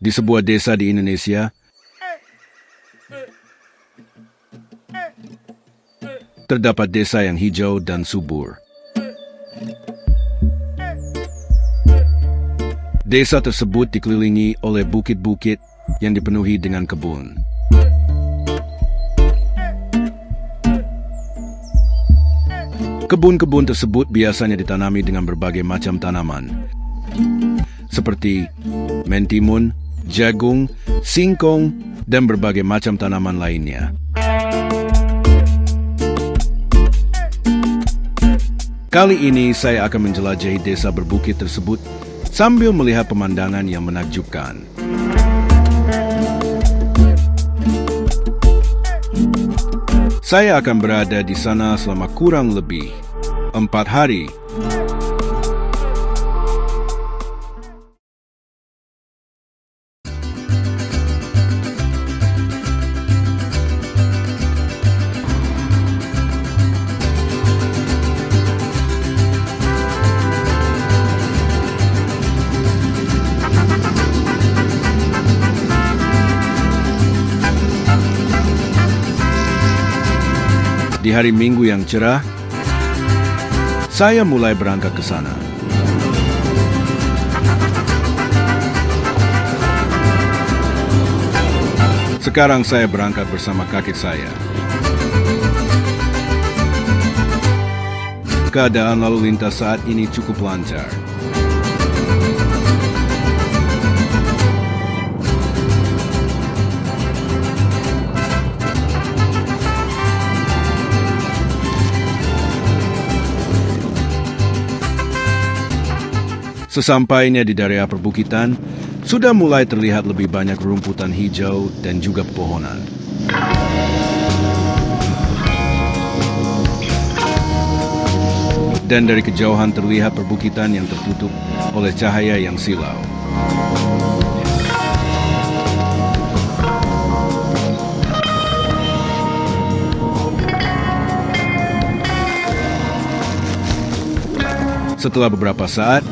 Di sebuah desa di Indonesia, terdapat desa yang hijau dan subur. Desa tersebut dikelilingi oleh bukit-bukit yang dipenuhi dengan kebun. Kebun-kebun tersebut biasanya ditanami dengan berbagai macam tanaman, seperti mentimun, jagung, singkong, dan berbagai macam tanaman lainnya. Kali ini saya akan menjelajahi desa berbukit tersebut sambil melihat pemandangan yang menakjubkan. Saya akan berada di sana selama kurang lebih 4 hari. Di hari Minggu yang cerah, saya mulai berangkat ke sana. Sekarang saya berangkat bersama kakek saya. Keadaan lalu lintas saat ini cukup lancar. Sesampainya di daerah perbukitan, sudah mulai terlihat lebih banyak rumputan hijau dan juga pepohonan. Dan dari kejauhan terlihat perbukitan yang tertutup oleh cahaya yang silau. Setelah beberapa saat,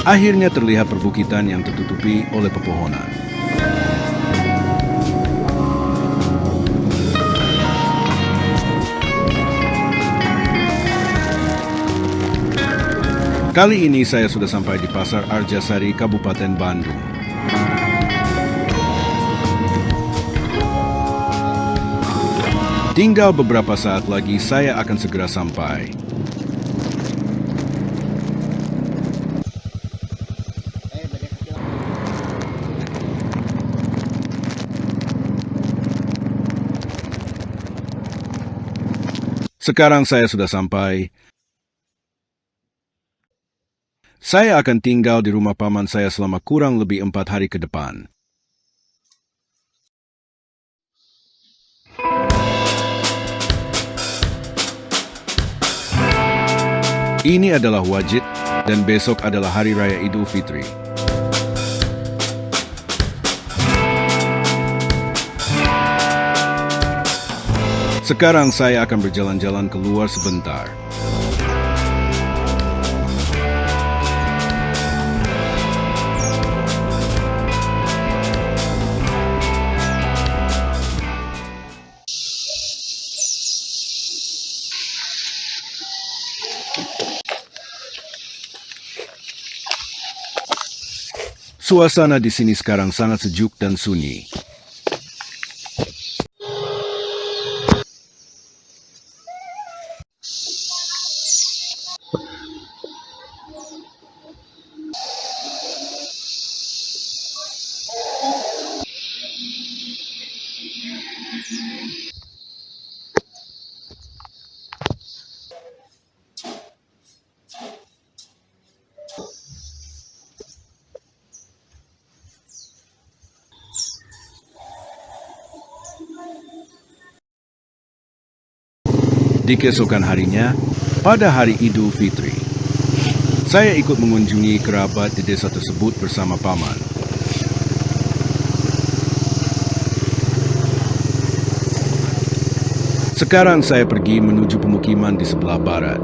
akhirnya terlihat perbukitan yang tertutupi oleh pepohonan. Kali ini saya sudah sampai di Pasar Arjasari, Kabupaten Bandung. Tinggal beberapa saat lagi saya akan segera sampai. Sekarang saya sudah sampai. Saya akan tinggal di rumah paman saya selama kurang lebih 4 hari ke depan. Ini adalah wajib dan besok adalah Hari Raya Idul Fitri. Sekarang saya akan berjalan-jalan keluar sebentar. Suasana di sini sekarang sangat sejuk dan sunyi. Di keesokan harinya, pada hari Idul Fitri, saya ikut mengunjungi kerabat di desa tersebut bersama paman. Sekarang saya pergi menuju pemukiman di sebelah barat.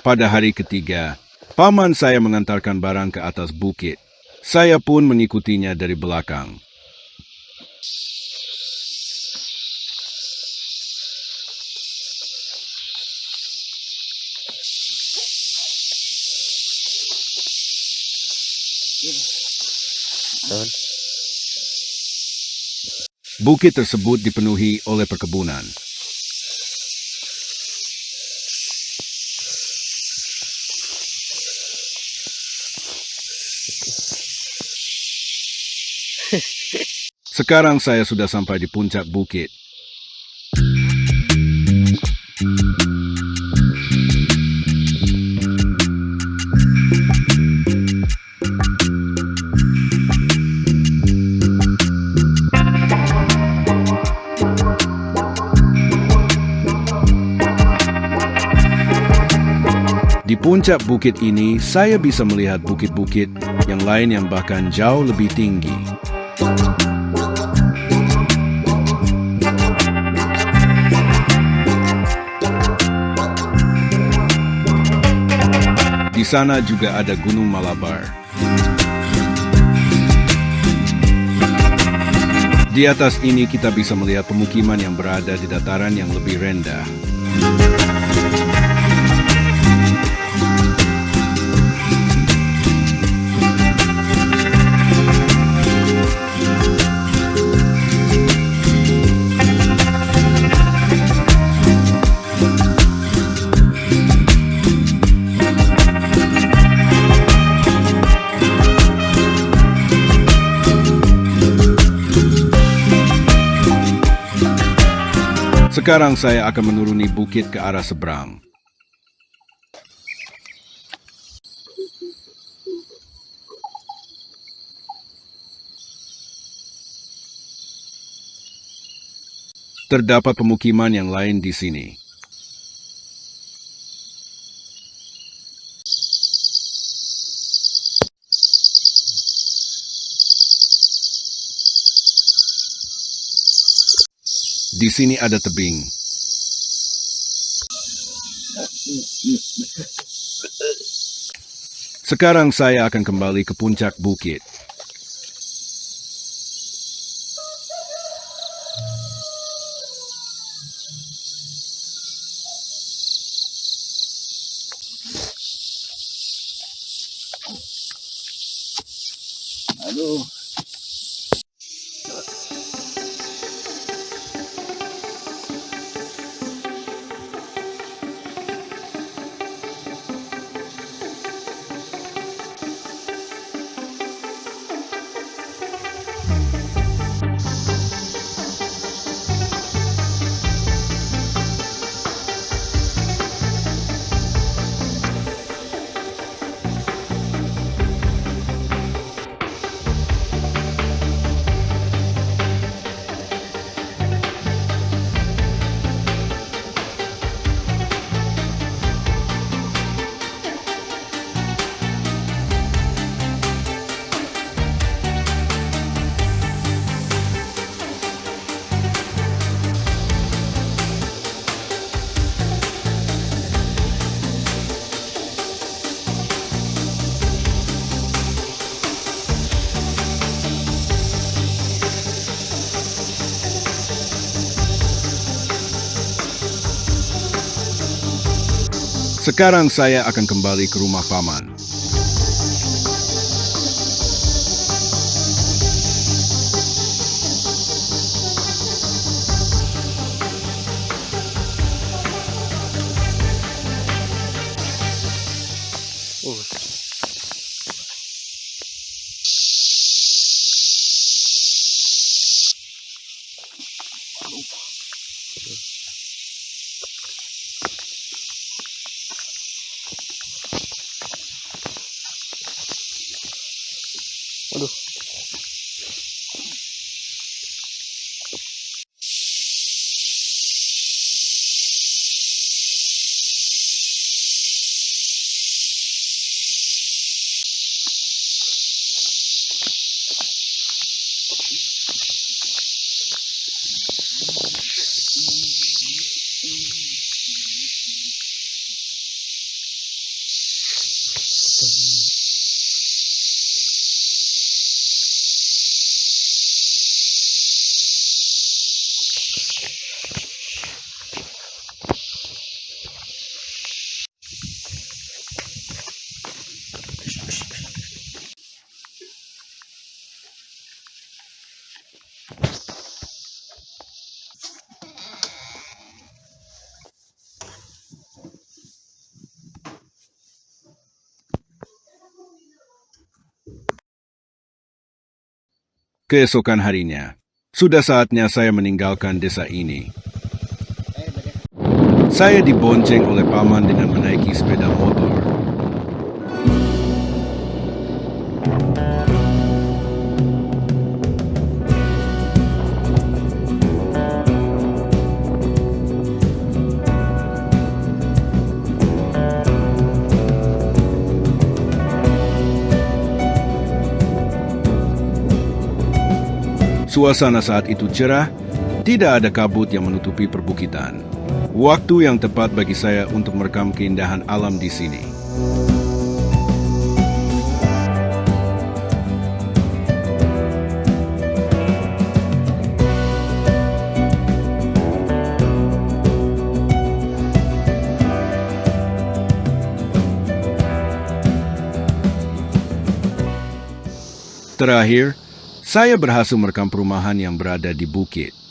Pada hari ketiga, paman saya mengantarkan barang ke atas bukit. Saya pun mengikutinya dari belakang. Bukit tersebut dipenuhi oleh perkebunan. Sekarang saya sudah sampai di puncak bukit. Di puncak bukit ini, saya bisa melihat bukit-bukit yang lain yang bahkan jauh lebih tinggi. Di sana juga ada Gunung Malabar. Di atas ini kita bisa melihat pemukiman yang berada di dataran yang lebih rendah. Sekarang saya akan menuruni bukit ke arah seberang. Terdapat pemukiman yang lain di sini. Di sini ada tebing. Sekarang saya akan kembali ke puncak bukit. Aduh. Sekarang saya akan kembali ke rumah paman. Aduh. Keesokan harinya, sudah saatnya saya meninggalkan desa ini. Saya dibonceng oleh paman dengan menaiki sepeda motor. Suasana saat itu cerah, tidak ada kabut yang menutupi perbukitan. Waktu yang tepat bagi saya untuk merekam keindahan alam di sini. Terakhir, saya berhasil merekam perumahan yang berada di bukit.